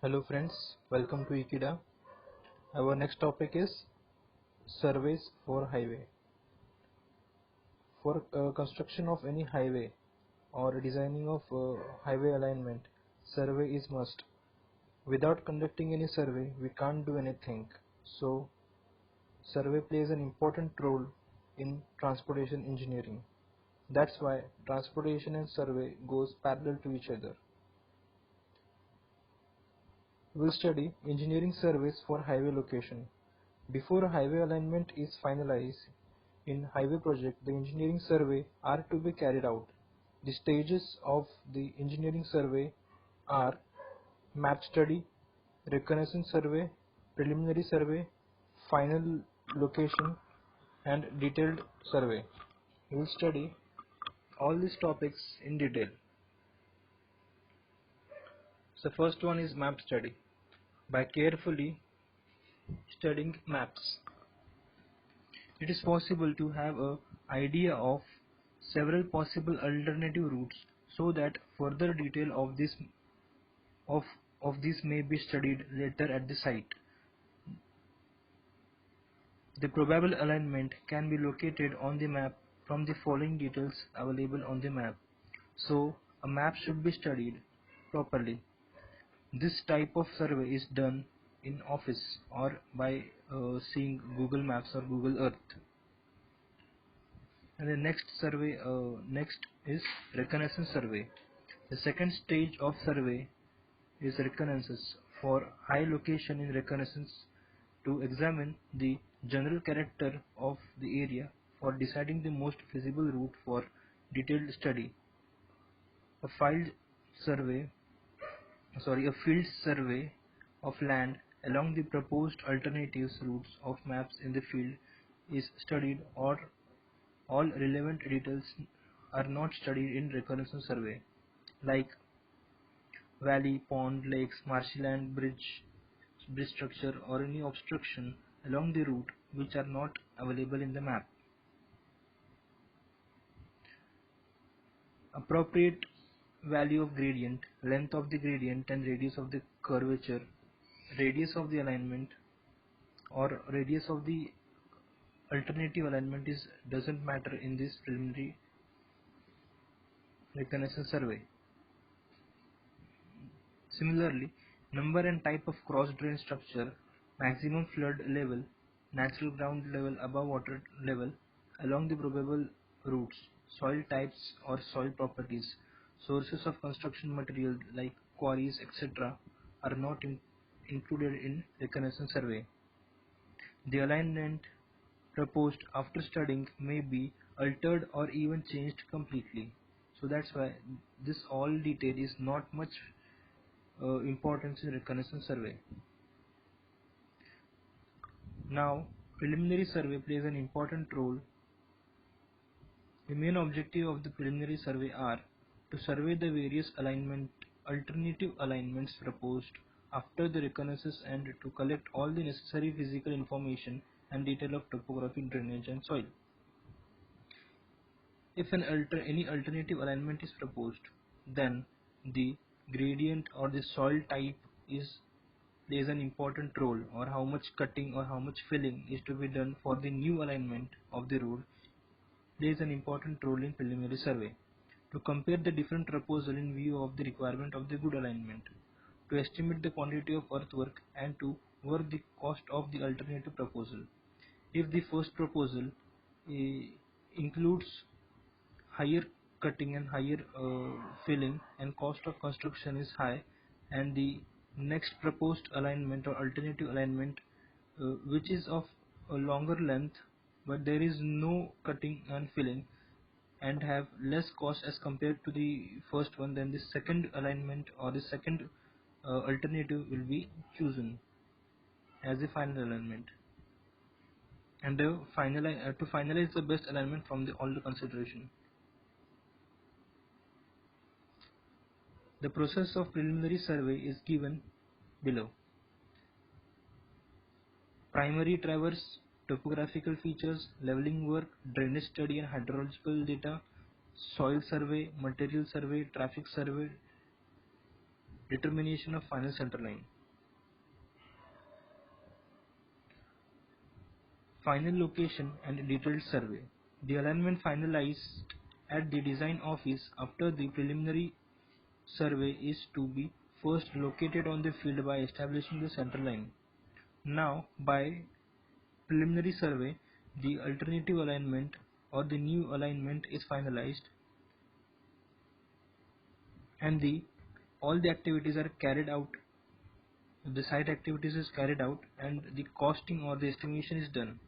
Hello friends, welcome to Ikida. Our next topic is surveys for highway. For construction of any highway or designing of highway alignment, survey is must. Without conducting any survey, we can't do anything. So, survey plays an important role in transportation engineering. That's why transportation and survey goes parallel to each other. We'll study engineering surveys for highway location. Before a highway alignment is finalized in highway project, the engineering survey are to be carried out. The stages of the engineering survey are map study, reconnaissance survey, preliminary survey, final location, and detailed survey. We will study all these topics in detail. So first one is map study. By carefully studying maps, it is possible to have an idea of several possible alternative routes so that further detail of, of this may be studied later at the site. The probable alignment can be located on the map from the following details available on the map. So a map should be studied properly. This type of survey is done in office or by seeing Google Maps or Google Earth. And the next is reconnaissance survey. The second stage of survey is reconnaissance. For high location in reconnaissance, to examine the general character of the area for deciding the most feasible route for detailed study. A survey, a field survey of land along the proposed alternatives routes of maps in the field is studied, or all relevant details are not studied in reconnaissance survey, like valley, pond, lakes, marshy land, bridge structure, or any obstruction along the route which are not available in the map. Appropriate value of gradient, length of the gradient and radius of the curvature, radius of the alignment or radius of the alternative alignment doesn't matter in this preliminary reconnaissance survey. Similarly, number and type of cross-drain structure, maximum flood level, natural ground level above water level along the probable routes, soil types or soil properties, sources of construction material like quarries, etc. are not included in reconnaissance survey. The alignment proposed after studying may be altered or even changed completely. So that's why this all detail is not much importance in reconnaissance survey. Now, preliminary survey plays an important role. The main objective of the preliminary survey are to survey the various alternative alignments proposed after the reconnaissance and to collect all the necessary physical information and detail of topography, drainage and soil. If any alternative alignment is proposed, then the gradient or the soil type plays an important role, or how much cutting or how much filling is to be done for the new alignment of the road plays an important role in preliminary survey. To compare the different proposals in view of the requirement of the good alignment, to estimate the quantity of earthwork and to work the cost of the alternative proposal. If the first proposal includes higher cutting and higher filling and cost of construction is high, and the next proposed alignment or alternative alignment which is of a longer length but there is no cutting and filling and have less cost as compared to the first one, then the second alignment or the second alternative will be chosen as the final alignment, and to finalize the best alignment from all the consideration. The process of preliminary survey is given below. Primary traverse, topographical features, leveling work, drainage study and hydrological data, soil survey, material survey, traffic survey, Determination of final center line. Final location and detailed survey. The alignment finalized at the design office after the preliminary survey is to be first located on the field by establishing the center line. Now, by preliminary survey, the alternative alignment or the new alignment is finalized, and all the activities are carried out. The site activities is carried out, and the costing or the estimation is done,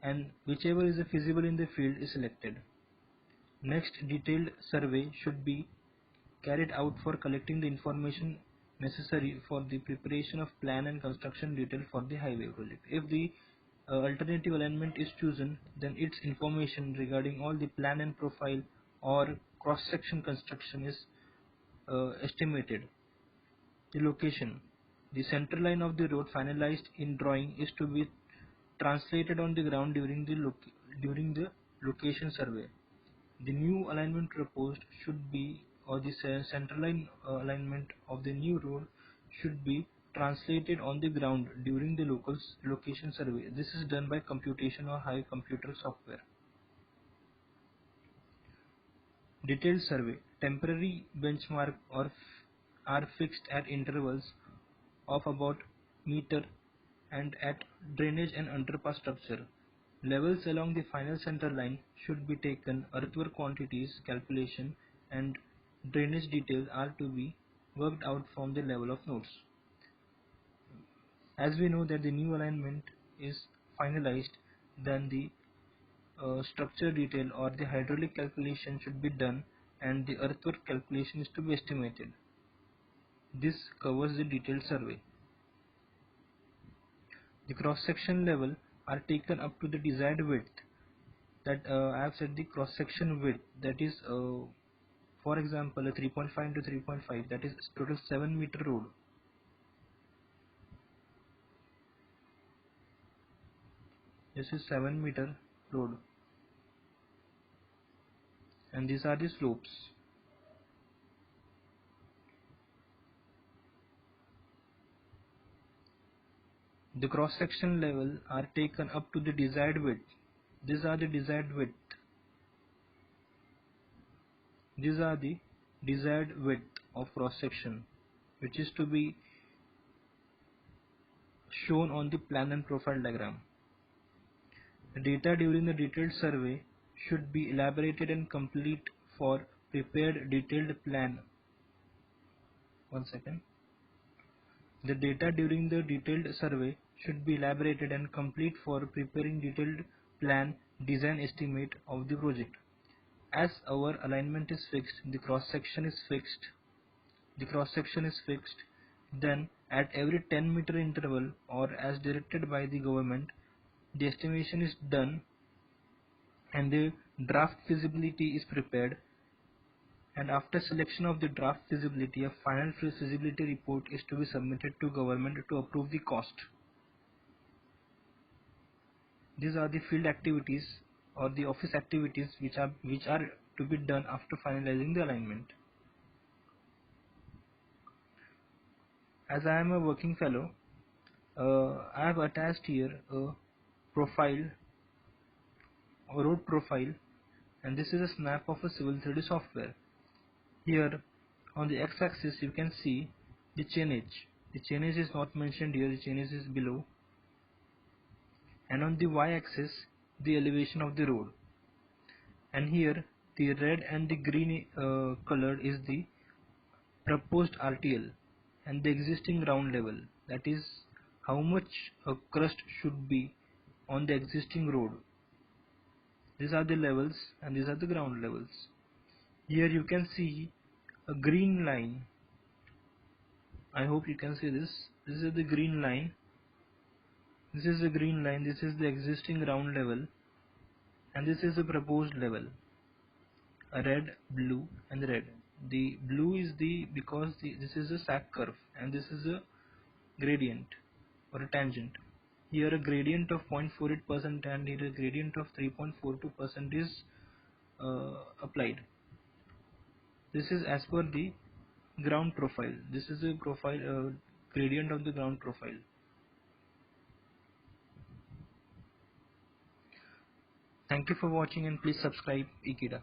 and whichever is feasible in the field is selected. Next, detailed survey should be carried out for collecting the information necessary for the preparation of plan and construction detail for the highway project. If the alternative alignment is chosen, then its information regarding all the plan and profile or cross-section construction is estimated. The location. The center line of the road finalized in drawing is to be translated on the ground during the location survey. The new alignment proposed should be, or the centerline alignment of the new road should be translated on the ground during the location survey. This is done by computation or high computer software. Detailed survey. Temporary benchmark are fixed at intervals of about meter and at drainage and underpass structure. Levels along the final center line should be taken, earthwork quantities calculation and drainage details are to be worked out from the level of nodes. As we know that the new alignment is finalized, then the structure detail or the hydraulic calculation should be done and the earthwork calculation is to be estimated. This covers the detailed survey. The cross-section level are taken up to the desired width. That I have said the cross-section width, that is for example a 3.5 into 3.5, that is total 7 meter road. This is 7 meter road, and these are the slopes. The cross-section level are taken up to the desired width. These are the desired width. These are the desired width of cross-section, which is to be shown on the plan and profile diagram. The data during the detailed survey should be elaborated and complete for prepared detailed plan. One second. The data during the detailed survey should be elaborated and complete for preparing detailed plan design estimate of the project. As our alignment is fixed, the cross section is fixed. Then at every 10 meter interval or as directed by the government, the estimation is done and the draft feasibility is prepared, and after selection of the draft feasibility, a final feasibility report is to be submitted to government to approve the cost. These are the field activities or the office activities which are to be done after finalizing the alignment. As I am a working fellow, I have attached here a profile, a road profile, and this is a snap of a Civil 3D software. Here on the x-axis you can see the chainage. The chainage is not mentioned here, the chainage is below. And on the y-axis the elevation of the road. And here the red and the green color is the proposed RTL and the existing ground level. That is how much crust should be on the existing road. These are the levels and these are the ground levels. Here you can see a green line. I hope you can see this. This is the green line. This is the green line. This is the existing ground level, and this is the proposed level. A red, blue, and red. The blue is because this is a sag curve, and this is a gradient or a tangent. Here a gradient of 0.48% and here a gradient of 3.42% is applied. This is as per the Ground profile. This is a profile gradient of the ground profile. Thank you for watching and please subscribe Ekeeda.